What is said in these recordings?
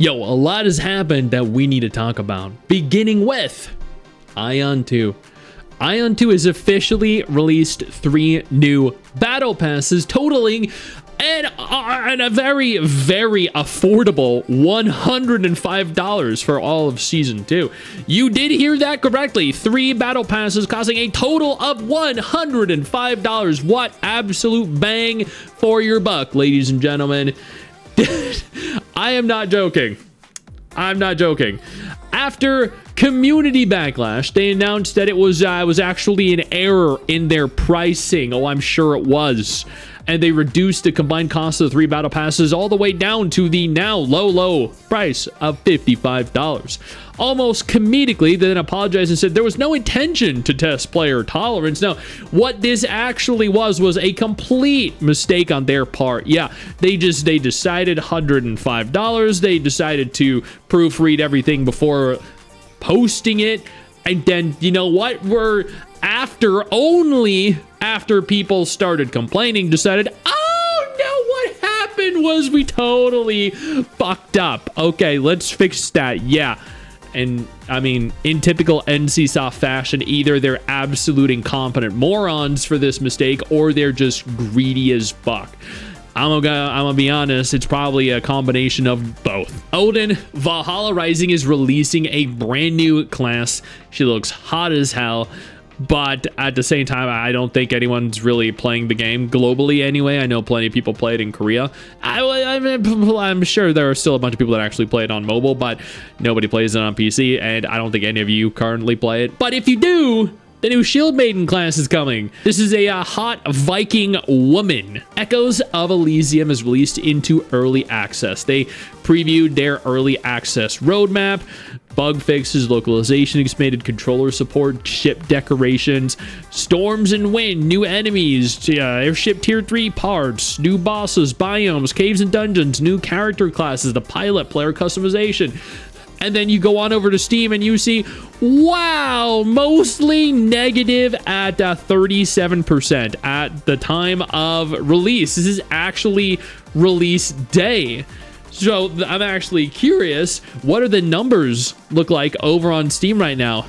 Yo, a lot has happened that we need to talk about, beginning with Aion 2. Aion 2 has officially released 3 new battle passes, totaling and a very, very affordable $105 for all of Season 2. You did hear that correctly. 3 battle passes costing a total of $105. What absolute bang for your buck, ladies and gentlemen. I am not joking. I'm not joking. After community backlash, they announced that it was actually an error in their pricing. Oh, I'm sure it was. And they reduced the combined cost of the 3 battle passes all the way down to the now low price of $55. Almost comedically, they then apologized and said there was no intention to test player tolerance. Now, what this actually was a complete mistake on their part. Yeah, they decided $105. They decided to proofread everything before posting it. And then, you know what? Only after people started complaining, decided, oh no, what happened was we totally fucked up. Okay, let's fix that. Yeah. And I mean, in typical NCSoft fashion, either they're absolute incompetent morons for this mistake, or they're just greedy as fuck. I'm gonna be honest, it's probably a combination of both. ODIN, Valhalla Rising is releasing a brand new class. She looks hot as hell. But at the same time, I don't think anyone's really playing the game globally anyway. I know plenty of people play it in Korea. I'm sure there are still a bunch of people that actually play it on mobile, but nobody plays it on PC, and I don't think any of you currently play it. But if you do, the new Shield Maiden class is coming. This is a hot Viking woman. Echoes of Elysium is released into early access. They previewed their early access roadmap. Bug fixes, localization, expanded controller support, ship decorations, storms and wind, new enemies, airship tier 3 parts, new bosses, biomes, caves and dungeons, new character classes, the pilot, player customization. And then you go on over to Steam and you see, wow, mostly negative at 37% at the time of release. This is actually release day. So I'm actually curious, what are the numbers look like over on Steam right now?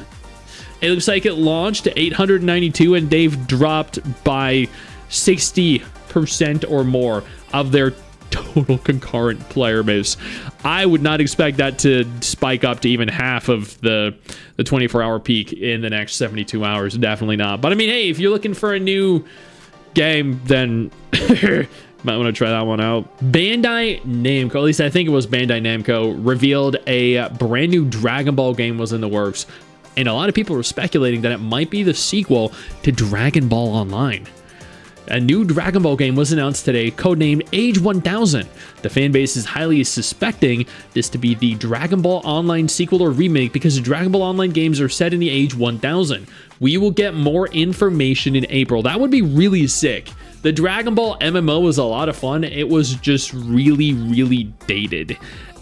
It looks like it launched at 892 and they've dropped by 60% or more of their total concurrent player base. I would not expect that to spike up to even half of the 24-hour peak in the next 72 hours. Definitely not. But I mean, hey, if you're looking for a new game, then might want to try that one out. Bandai Namco, at least I think it was Bandai Namco, revealed a brand new Dragon Ball game was in the works. And a lot of people were speculating that it might be the sequel to Dragon Ball Online. A new Dragon Ball game was announced today, codenamed Age 1000. The fanbase is highly suspecting this to be the Dragon Ball Online sequel or remake because the Dragon Ball Online games are set in the Age 1000. We will get more information in April. That would be really sick. The Dragon Ball MMO was a lot of fun. It was just really, really dated.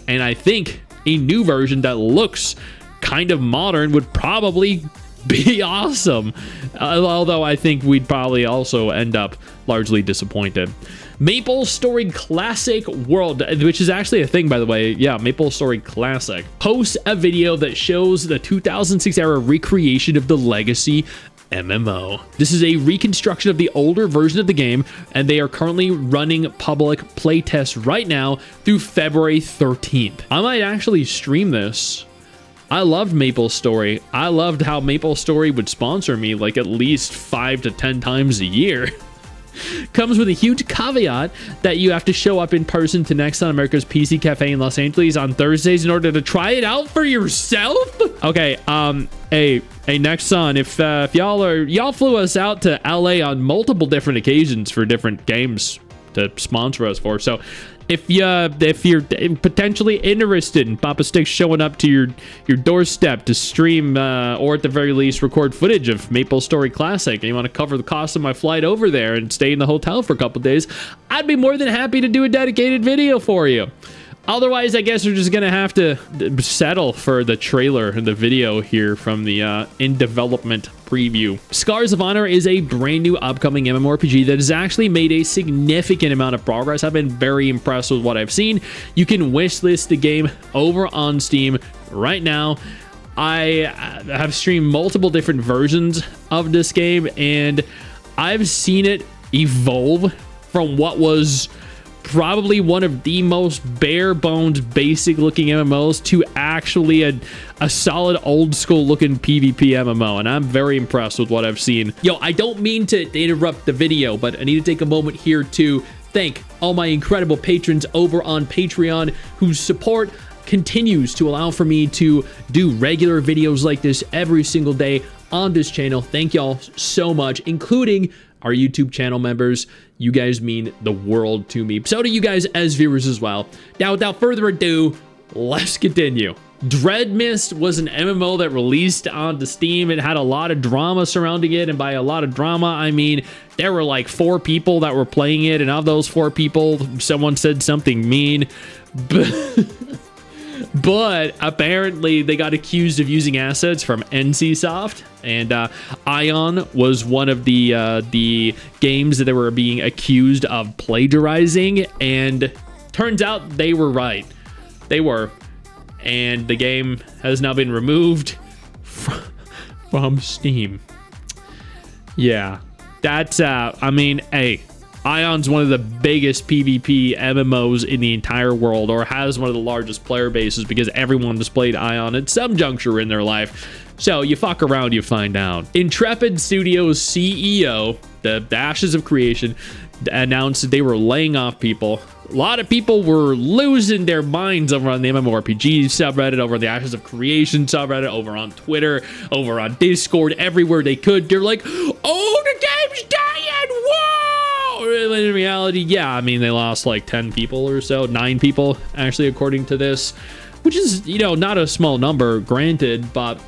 And I think a new version that looks kind of modern would probably be awesome. Although I think we'd probably also end up largely disappointed. MapleStory Classic World, which is actually a thing, by the way. Yeah, MapleStory Classic posts a video that shows the 2006 era recreation of the legacy MMO. This is a reconstruction of the older version of the game, and they are currently running public playtests right now through February 13th. I might actually stream this. I loved MapleStory. I loved how MapleStory would sponsor me like at least 5 to 10 times a year. Comes with a huge caveat that you have to show up in person to Nexon America's PC Cafe in Los Angeles on Thursdays in order to try it out for yourself. Okay, hey Nexon, if y'all flew us out to LA on multiple different occasions for different games to sponsor us for. So if you're potentially interested in Papa Stick showing up to your doorstep to stream or at the very least record footage of MapleStory Classic, and you want to cover the cost of my flight over there and stay in the hotel for a couple days, I'd be more than happy to do a dedicated video for you. Otherwise, I guess we're just gonna have to settle for the trailer and the video here from the in development preview. Scars of Honor is a brand new upcoming MMORPG that has actually made a significant amount of progress. I've been very impressed with what I've seen. You can wishlist the game over on Steam right now. I have streamed multiple different versions of this game, and I've seen it evolve from what was probably one of the most bare bones basic looking MMOs to actually a solid old school looking PvP MMO, and I'm very impressed with what I've seen. Yo, I don't mean to interrupt the video, but I need to take a moment here to thank all my incredible patrons over on Patreon whose support continues to allow for me to do regular videos like this every single day on this channel. Thank y'all so much, including our YouTube channel members. You guys mean the world to me. So do you guys as viewers as well. Now, without further ado, let's continue. Dreadmyst was an MMO that released onto Steam. It had a lot of drama surrounding it, and by a lot of drama, I mean there were like 4 people that were playing it, and of those 4 people, someone said something mean. But apparently they got accused of using assets from NCSoft, and Aion was one of the games that they were being accused of plagiarizing, and turns out they were right. They were. And the game has now been removed from Steam. Yeah, that's I mean, hey, Aion's one of the biggest PvP MMOs in the entire world, or has one of the largest player bases, because everyone has played Aion at some juncture in their life. So you fuck around, you find out. Intrepid Studios CEO, the Ashes of Creation, announced that they were laying off people. A lot of people were losing their minds over on the MMORPG subreddit, over the Ashes of Creation subreddit, over on Twitter, over on Discord, everywhere they could. They're like, oh, the game's dying, whoa! In reality, yeah, I mean, they lost like 10 people or so, 9 people, actually, according to this, which is, you know, not a small number, granted, but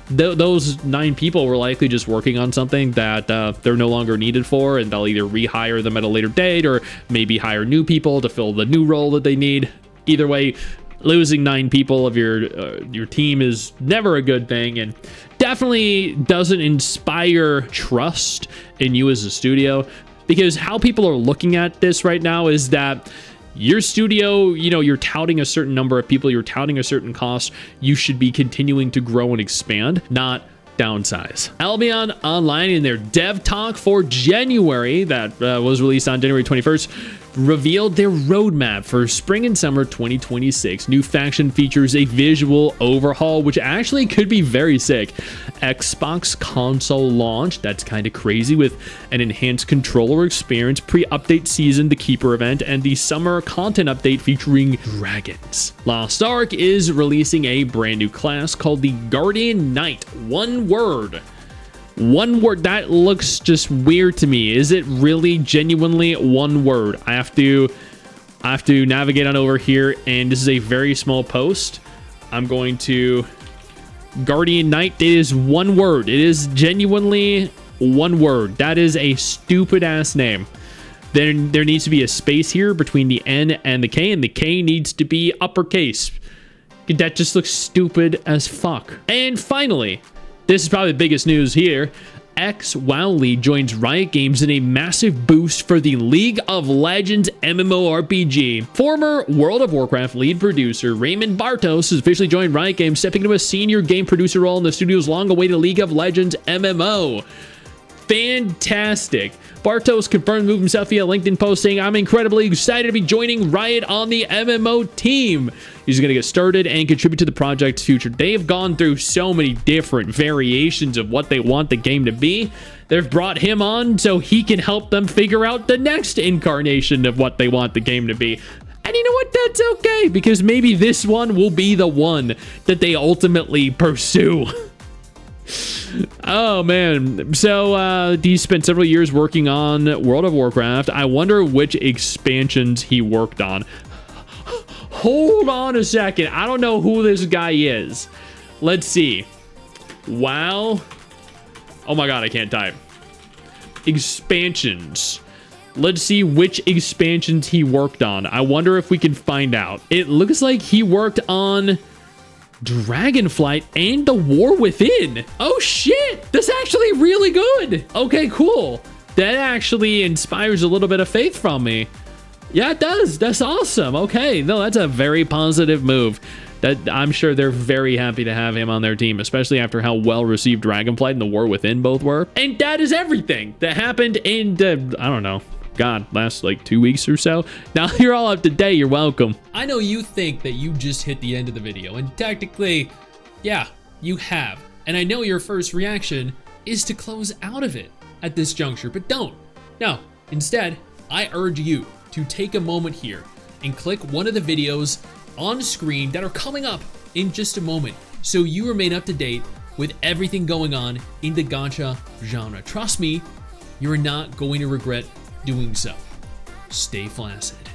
those 9 people were likely just working on something that they're no longer needed for, and they'll either rehire them at a later date or maybe hire new people to fill the new role that they need. Either way, losing 9 people of your team is never a good thing, and definitely doesn't inspire trust in you as a studio, because how people are looking at this right now is that your studio, you know, you're touting a certain number of people, you're touting a certain cost, you should be continuing to grow and expand, not downsize. Albion Online, in their dev talk for January, that was released on January 21st, revealed their roadmap for spring and summer 2026. New faction features a visual overhaul, which actually could be very sick. Xbox console launch, that's kind of crazy, with an enhanced controller experience, pre-update season, the Keeper event, and the summer content update featuring dragons. Lost Ark is releasing a brand new class called the Guardian Knight. One word, that looks just weird to me. Is it really genuinely one word? I have to navigate on over here, and this is a very small post. I'm going to Guardian Knight. It is one word. It is genuinely one word. That is a stupid ass name. There needs to be a space here between the N and the K, and the K needs to be uppercase. That just looks stupid as fuck. And finally, this is probably the biggest news here. Ex-WoW lead joins Riot Games in a massive boost for the League of Legends MMORPG. Former World of Warcraft lead producer Raymond Bartos has officially joined Riot Games, stepping into a senior game producer role in the studio's long-awaited League of Legends MMO. Fantastic. Bartos confirmed the move himself via LinkedIn post, saying, "I'm incredibly excited to be joining Riot on the MMO team." He's going to get started and contribute to the project's future. They've gone through so many different variations of what they want the game to be. They've brought him on so he can help them figure out the next incarnation of what they want the game to be. And you know what? That's okay, because maybe this one will be the one that they ultimately pursue. Oh man, so he spent several years working on World of Warcraft. I wonder which expansions he worked on. Hold on a second, I don't know who this guy is. Let's see. WoW. Oh my god, I can't type. Expansions. Let's see which expansions he worked on. I wonder if we can find out. It looks like he worked on Dragonflight and the War Within. Oh shit, that's actually really good. Okay, cool. That actually inspires a little bit of faith from me. Yeah, it does. That's awesome. Okay, no, that's a very positive move. That I'm sure they're very happy to have him on their team, especially after how well received Dragonflight and the War Within both were. And that is everything that happened in I don't know, God, last like 2 weeks or so. Now you're all up to date. You're welcome. I know you think that you just hit the end of the video, and technically, yeah, you have. And I know your first reaction is to close out of it at this juncture, but don't. No, instead, I urge you to take a moment here and click one of the videos on screen that are coming up in just a moment so you remain up to date with everything going on in the gacha genre. Trust me, you're not going to regret doing so. Stay flaccid.